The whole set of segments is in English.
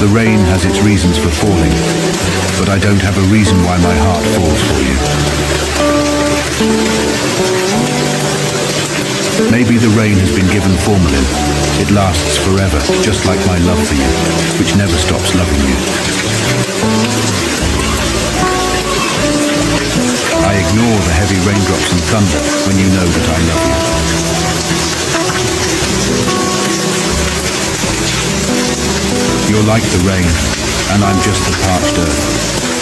The rain has its reasons for falling, but I don't have a reason why my heart falls for you. Maybe the rain has been given formalin. It lasts forever, just like my love for you, which never stops loving you. I ignore the heavy raindrops and thunder when you know that I love you. You're like the rain, and I'm just the parched earth.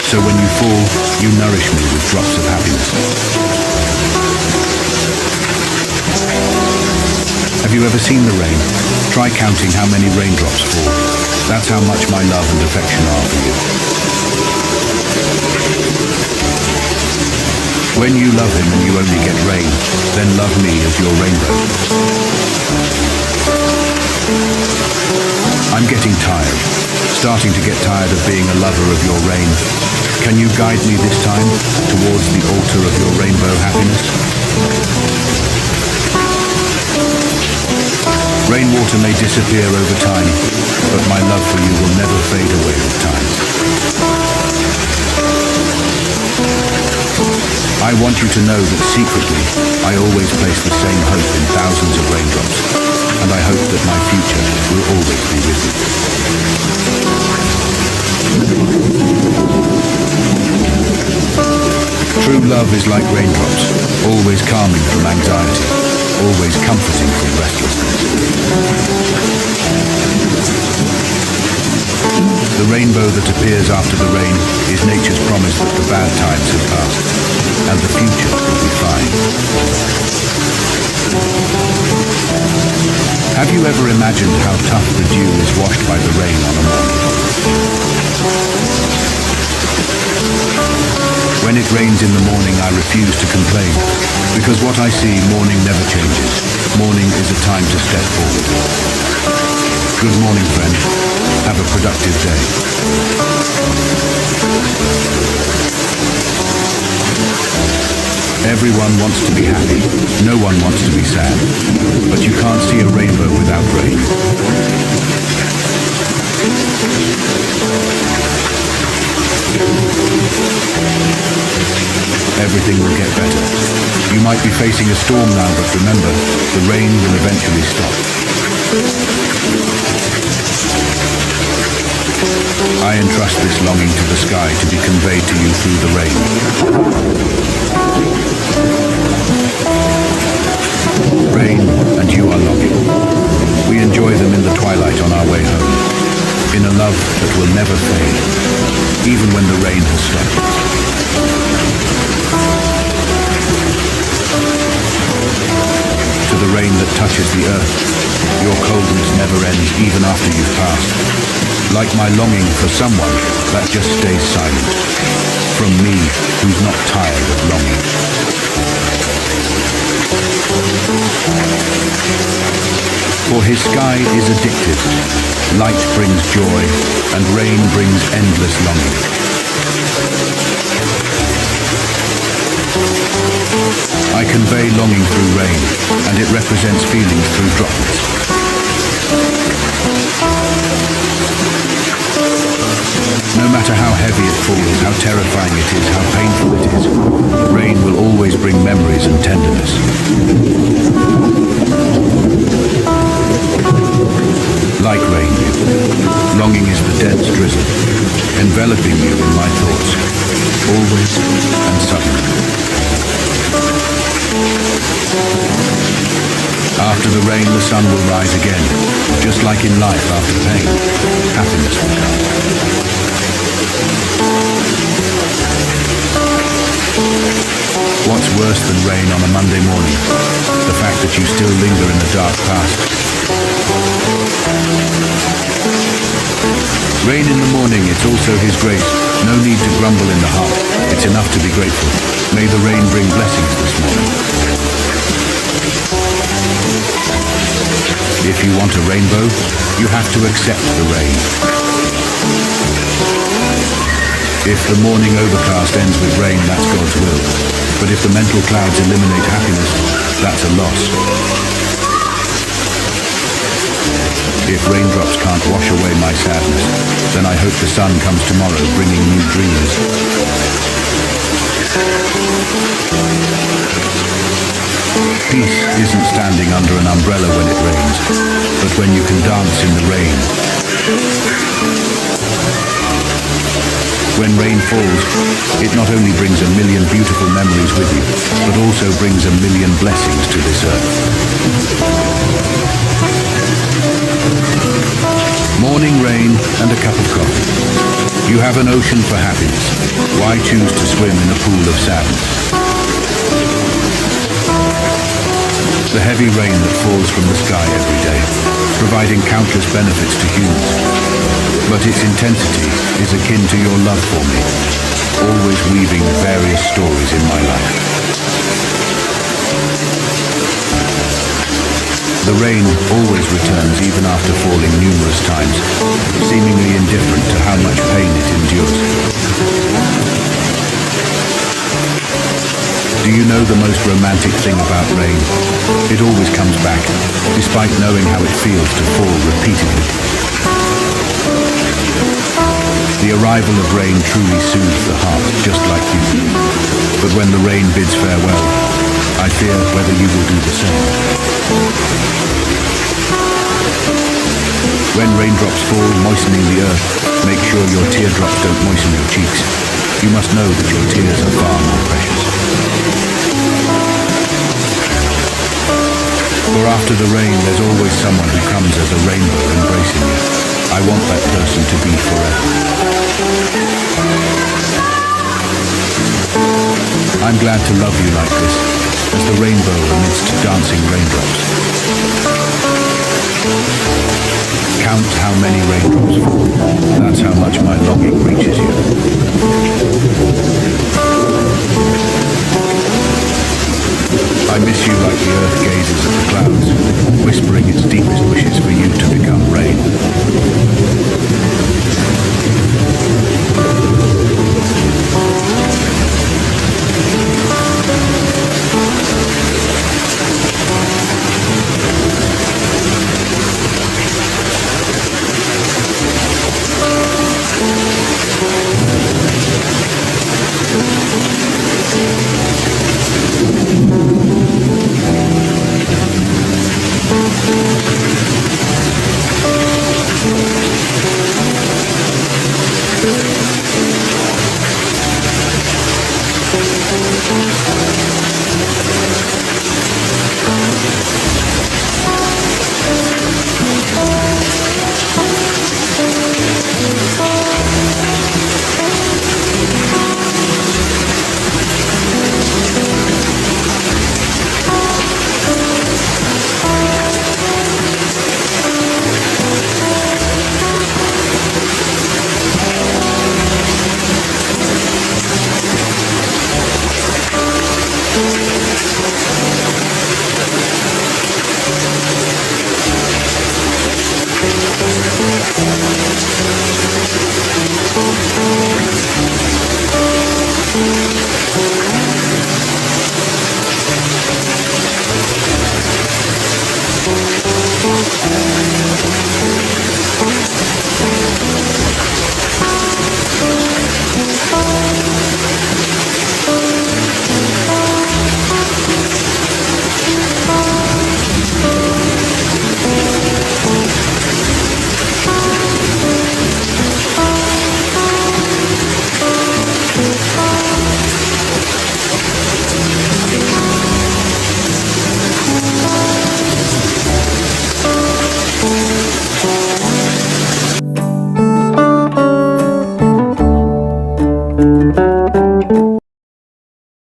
So when you fall, you nourish me with drops of happiness. Have you ever seen the rain? Try counting how many raindrops fall. That's how much my love and affection are for you. When you love him and you only get rain, then love me as your rainbow. I'm getting tired, starting to get tired of being a lover of your rain. Can you guide me this time towards the altar of your rainbow happiness? Rainwater may disappear over time, but my love for you will never fade away with time. I want you to know that secretly, I always place the same hope in thousands of raindrops, and I hope that my future will always be with you. True love is like raindrops, always calming from anxiety, always comforting from restlessness. The rainbow that appears after the rain is nature's promise that the bad times have passed, and the future will be fine. Have you ever imagined how tough the dew is washed by the rain on a morning? When it rains in the morning, I refuse to complain, because what I see, morning never changes. Morning is a time to step forward. Good morning, friend. Have a productive day. Everyone wants to be happy. No one wants to be sad. But you can't see a rainbow without rain. Everything will get better. You might be facing a storm now, but remember, the rain will eventually stop. I entrust this longing to the sky to be conveyed to you through the rain. Rain and you are longing. We enjoy them in the twilight on our way home, in a love that will never fade, even when the rain has stopped. To the rain that touches the earth, your coldness never ends even after you've passed. Like my longing for someone that just stays silent. From me, who's not tired of longing. For his sky is addictive. Light brings joy, and rain brings endless longing. I convey longing through rain, and it represents feelings through droplets. No matter how heavy it falls, how terrifying it is, how painful it is, rain will always bring memories and tenderness. Like rain, longing is the dense drizzle, enveloping you in my thoughts, always and suddenly. After the rain, the sun will rise again. Just like in life, after pain, happiness will come. What's worse than rain on a Monday morning? The fact that you still linger in the dark past. Rain in the morning, it's also His grace. No need to grumble in the heart. It's enough to be grateful. May the rain bring blessings this morning. If you want a rainbow, you have to accept the rain. If the morning overcast ends with rain, that's God's will. But if the mental clouds eliminate happiness, that's a loss. If raindrops can't wash away my sadness, then I hope the sun comes tomorrow bringing new dreams. Peace isn't standing under an umbrella when it rains, but when you can dance in the rain. When rain falls, it not only brings a million beautiful memories with you, but also brings a million blessings to this earth. Morning rain and a cup of coffee. You have an ocean for happiness. Why choose to swim in a pool of sadness? The heavy rain that falls from the sky every day, providing countless benefits to humans. But its intensity is akin to your love for me, always weaving various stories in my life. The rain always returns even after falling numerous times, seemingly indifferent to how much pain it endures. Do you know the most romantic thing about rain? It always comes back, despite knowing how it feels to fall repeatedly. The arrival of rain truly soothes the heart, just like you. But when the rain bids farewell, I fear whether you will do the same. When raindrops fall, moistening the earth, make sure your teardrops don't moisten your cheeks. You must know that your tears are far more precious. For after the rain, there's always someone who comes as a rainbow embracing you. I want that person to be forever. I'm glad to love you like this, as the rainbow amidst dancing raindrops. Count how many raindrops fall. That's how much my longing reaches you. I miss you like the earth gazes at the clouds, whispering its deepest wishes for you to become rain.